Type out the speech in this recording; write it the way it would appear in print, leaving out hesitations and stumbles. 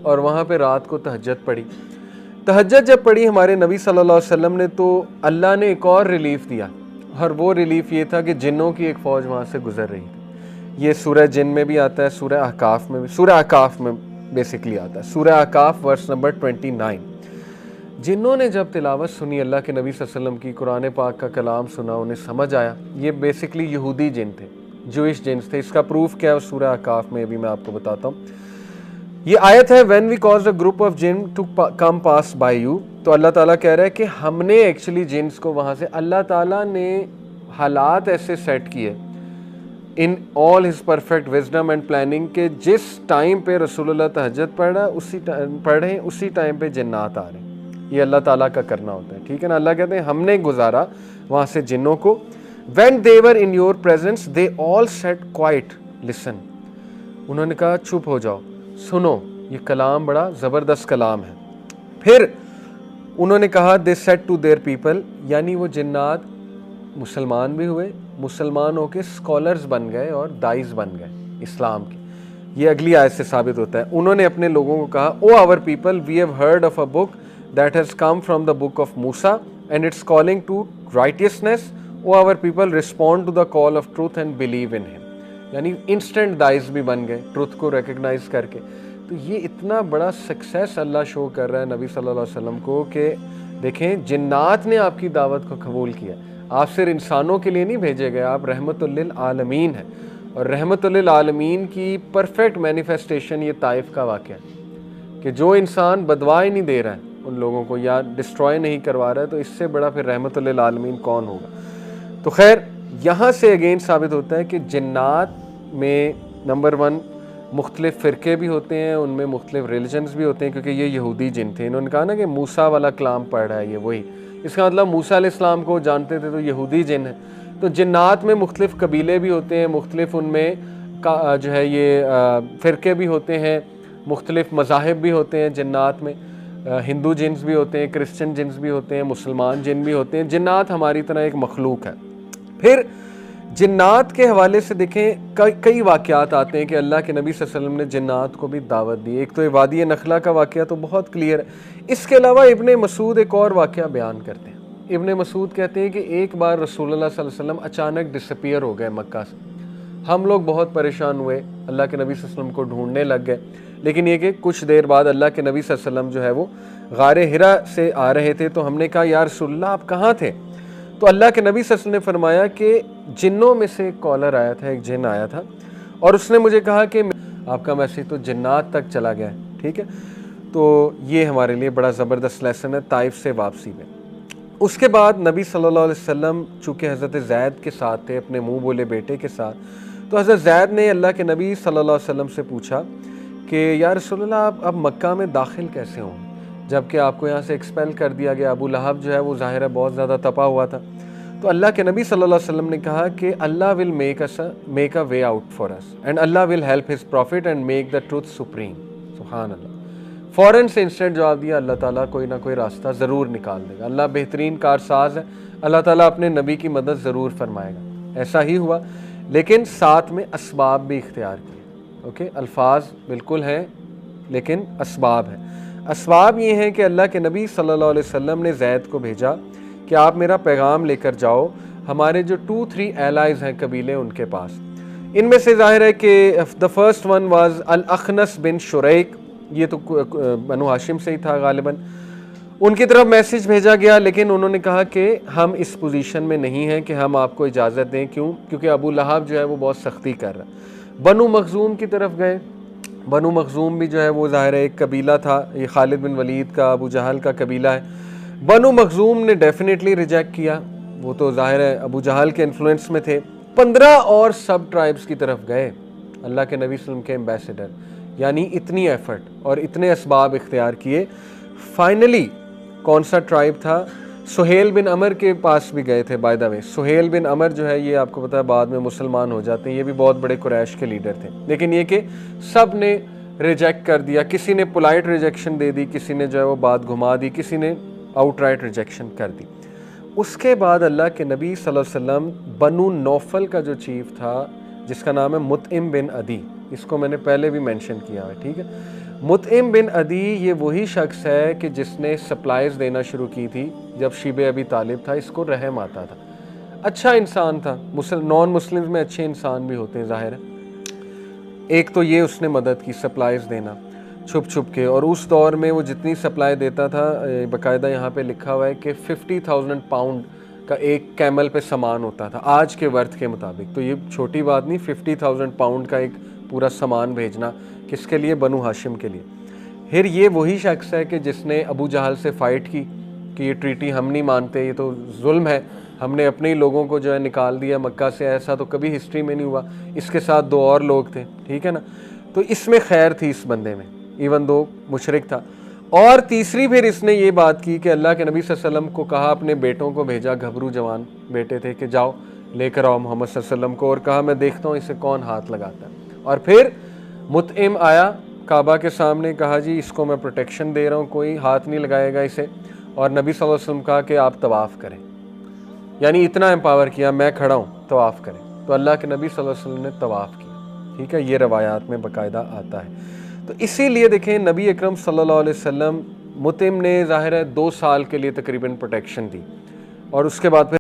اور وہاں پہ رات کو تہجد پڑھی. تہجد جب پڑھی ہمارے نبی صلی اللہ علیہ وسلم نے تو اللہ نے ایک اور ریلیف دیا, اور وہ ریلیف یہ تھا کہ جنوں کی ایک فوج وہاں سے گزر رہی تھی. یہ سورہ جن میں بھی آتا ہے, سورہ احقاف میں بھی, سورہ احقاف میں بیسکلی آتا ہے, سورہ احقاف ورس نمبر 29. جنوں نے جب تلاوت سنی اللہ کے نبی صلی اللہ علیہ وسلم کی, قرآن پاک کا کلام سنا, انہیں سمجھ آیا. یہ بیسکلی یہودی جن تھے, جوئش جنس تھے. اس کا پروف کیا ہے سورہ احقاف میں بھی میں آپ کو بتاتا ہوں. یہ آیت ہے when we caused a group of jinn to come pass by you. تو اللہ تعالیٰ کہہ رہا ہے کہ ہم نے ایکچولی جنس کو وہاں سے, اللہ تعالیٰ نے حالات ایسے سیٹ کیے in all his perfect wisdom and planning کہ جس ٹائم پہ رسول اللہ تہجد پڑھ رہے ہیں اسی ٹائم پہ جنات آ رہے ہیں. یہ اللہ تعالیٰ کا کرنا ہوتا ہے, ٹھیک ہے نا. اللہ کہتے ہیں ہم نے گزارا وہاں سے جنوں کو. when they were in your presence they all said quiet listen. انہوں نے کہا چپ ہو جاؤ, سنو, یہ کلام بڑا زبردست کلام ہے. پھر انہوں نے کہا they said to their people, یعنی وہ جنات مسلمان بھی ہوئے, مسلمان ہو کے اسکالرز بن گئے اور دائز بن گئے اسلام کی. یہ اگلی آیت سے ثابت ہوتا ہے. انہوں نے اپنے لوگوں کو کہا او our people we have heard of a book that has come from the book of Musa and it's calling to righteousness. O our people respond to the call of truth and believe in him. یعنی instant dies بھی بن گئے truth کو recognise کر کے. تو یہ اتنا بڑا سکسیس اللہ شو کر رہا ہے نبی صلی اللہ علیہ وسلم کو کہ دیکھیں جنات نے آپ کی دعوت کو قبول کیا. آپ صرف انسانوں کے لیے نہیں بھیجے گئے, آپ رحمت للعالمین ہیں. اور رحمت للعالمین کی پرفیکٹ مینیفیسٹیشن یہ طائف کا واقعہ ہے کہ جو انسان بدوائے نہیں دے رہا ہے ان لوگوں کو یا ڈسٹروائے نہیں کروا رہا ہے, تو اس سے بڑا پھر رحمت للعالمین کون ہوگا. تو خیر یہاں سے اگین ثابت ہوتا ہے کہ جنات میں نمبر 1 مختلف فرقے بھی ہوتے ہیں, ان میں مختلف ریلیجنز بھی ہوتے ہیں, کیونکہ یہ یہودی جن تھے. انہوں نے کہا نا کہ موسیٰ والا کلام پڑھ رہا ہے, یہ وہی, اس کا مطلب موسیٰ علیہ السلام کو جانتے تھے تو یہودی جن ہیں. تو جنات میں مختلف قبیلے بھی ہوتے ہیں, مختلف ان میں جو ہے یہ فرقے بھی ہوتے ہیں, مختلف مذاہب بھی ہوتے ہیں جنات میں. ہندو جنس بھی ہوتے ہیں, کرسچن جنس بھی ہوتے ہیں, مسلمان جن بھی ہوتے ہیں. جنات ہماری طرح ایک مخلوق ہے. پھر جنات کے حوالے سے دیکھیں کئی واقعات آتے ہیں کہ اللہ کے نبی صلی اللہ علیہ وسلم نے جنات کو بھی دعوت دی. ایک تو وادی نخلہ کا واقعہ تو بہت کلیئر ہے. اس کے علاوہ ابن مسعود ایک اور واقعہ بیان کرتے ہیں. ابن مسعود کہتے ہیں کہ ایک بار رسول اللہ صلی اللہ علیہ وسلم اچانک ڈسپیئر ہو گئے مکہ سے. ہم لوگ بہت پریشان ہوئے, اللہ کے نبی صلی اللہ علیہ وسلم کو ڈھونڈنے لگ گئے. لیکن یہ کہ کچھ دیر بعد اللہ کے نبی صلی اللہ علیہ وسلم جو ہے وہ غار حرا سے آ رہے تھے. تو ہم نے کہا یا رسول اللہ آپ کہاں تھے؟ تو اللہ کے نبی صلی اللہ علیہ وسلم نے فرمایا کہ جنوں میں سے ایک کالر آیا تھا, ایک جن آیا تھا, اور اس نے مجھے کہا کہ آپ کا میسیج تو جنات تک چلا گیا ہے. ٹھیک ہے, تو یہ ہمارے لیے بڑا زبردست لیسن ہے طائف سے واپسی میں. اس کے بعد نبی صلی اللہ علیہ وسلم چونکہ حضرت زید کے ساتھ تھے, اپنے منہ بولے بیٹے کے ساتھ, تو حضرت زید نے اللہ کے نبی صلی اللہ علیہ وسلم سے پوچھا کہ یا رسول اللہ آپ اب مکہ میں داخل کیسے ہوں جبکہ آپ کو یہاں سے ایکسپیل کر دیا گیا. ابو لہب جو ہے وہ ظاہر ہے بہت زیادہ تپا ہوا تھا. تو اللہ کے نبی صلی اللہ علیہ وسلم نے کہا کہ Allah will make a way out for us and Allah will help his profit and make the truth supreme. سبحان اللہ. فوراً سے انسٹنٹ جواب دیا, اللہ تعالیٰ کوئی نہ کوئی راستہ ضرور نکال دے گا. اللہ بہترین کارساز ہے, اللہ تعالیٰ اپنے نبی کی مدد ضرور فرمائے گا. ایسا ہی ہوا, لیکن ساتھ میں اسباب بھی اختیار کیے. اوکے, الفاظ بالکل ہیں لیکن اسباب ہیں. اسباب یہ ہیں کہ اللہ کے نبی صلی اللہ علیہ وسلم نے زید کو بھیجا کہ آپ میرا پیغام لے کر جاؤ ہمارے جو 2-3 ایلائز ہیں قبیلے ان کے پاس. ان میں سے ظاہر ہے کہ the first one was الاخنس بن شریک, یہ تو بنو ہاشم سے ہی تھا غالباً. ان کی طرف میسج بھیجا گیا, لیکن انہوں نے کہا کہ ہم اس پوزیشن میں نہیں ہیں کہ ہم آپ کو اجازت دیں. کیوں؟ کیونکہ ابو لہب جو ہے وہ بہت سختی کر رہا ہے. بنو مخزوم کی طرف گئے. بنو مخزوم بھی جو ہے وہ ظاہر ہے ایک قبیلہ تھا, یہ خالد بن ولید کا, ابو جہل کا قبیلہ ہے. بنو مخزوم نے ڈیفینیٹلی ریجیکٹ کیا, وہ تو ظاہر ہے ابو جہل کے انفلوئنس میں تھے. 15 اور سب ٹرائبس کی طرف گئے اللہ کے نبی صلی اللہ علیہ وسلم کے ایمبیسیڈر. یعنی اتنی ایفرٹ اور اتنے اسباب اختیار کیے. فائنلی کون سا ٹرائب تھا؟ سہیل بن عمر کے پاس بھی گئے تھے. بائی دا وے سہیل بن عمر جو ہے یہ آپ کو پتا ہے بعد میں مسلمان ہو جاتے ہیں, یہ بھی بہت بڑے قریش کے لیڈر تھے. لیکن یہ کہ سب نے ریجیکٹ کر دیا. کسی نے پولائٹ ریجیکشن دے دی, کسی نے جو ہے وہ بات گھما دی, کسی نے آؤٹ رائٹ ریجیکشن کر دی. اس کے بعد اللہ کے نبی صلی اللہ علیہ وسلم بنو نوفل کا جو چیف تھا جس کا نام ہے مطعم بن عدی, اس کو میں نے پہلے بھی مینشن کیا ہے, ٹھیک ہے, مطعم بن عدی یہ وہی شخص ہے کہ جس نے سپلائز دینا شروع کی تھی جب شیب ابی طالب تھا. اس کو رحم آتا تھا, اچھا انسان تھا. نان مسلمز میں اچھے انسان بھی ہوتے ہیں ظاہر ہے. ایک تو یہ اس نے مدد کی سپلائز دینا چھپ چھپ کے, اور اس دور میں وہ جتنی سپلائی دیتا تھا باقاعدہ یہاں پہ لکھا ہوا ہے کہ 50,000 پاؤنڈ کا ایک کیمل پہ سامان ہوتا تھا آج کے ورتھ کے مطابق. تو یہ چھوٹی بات نہیں, 50,000 پاؤنڈ کا ایک پورا سامان بھیجنا. کس کے لیے؟ بنو ہاشم کے لیے. پھر یہ وہی شخص ہے کہ جس نے ابو جہل سے فائٹ کی کہ یہ ٹریٹی ہم نہیں مانتے, یہ تو ظلم ہے, ہم نے اپنے ہی لوگوں کو جو ہے نکال دیا مکہ سے, ایسا تو کبھی ہسٹری میں نہیں ہوا. اس کے ساتھ 2 اور لوگ تھے, ٹھیک ہے نا. تو اس میں خیر تھی اس بندے میں, ایون دو مشرک تھا. اور تیسری پھر اس نے یہ بات کی کہ اللہ کے نبی صلی اللہ علیہ وسلم کو کہا, اپنے بیٹوں کو بھیجا, گھبرو جوان بیٹے تھے, کہ جاؤ لے کر آؤ محمد صلی اللہ علیہ وسلم کو, اور کہا میں دیکھتا ہوں اسے کون ہاتھ لگاتا ہے. اور پھر مطعم آیا کعبہ کے سامنے, کہا جی اس کو میں پروٹیکشن دے رہا ہوں, کوئی ہاتھ نہیں لگائے گا اسے. اور نبی صلی اللہ علیہ وسلم کہا کہ آپ طواف کریں, یعنی اتنا امپاور کیا, میں کھڑا ہوں طواف کریں. تو اللہ کے نبی صلی اللہ علیہ وسلم نے طواف کیا, ٹھیک ہے. یہ روایات میں باقاعدہ آتا ہے. تو اسی لیے دیکھیں نبی اکرم صلی اللہ علیہ وسلم مطعم نے ظاہر ہے 2 سال کے لیے تقریباً پروٹیکشن دی, اور اس کے بعد پھر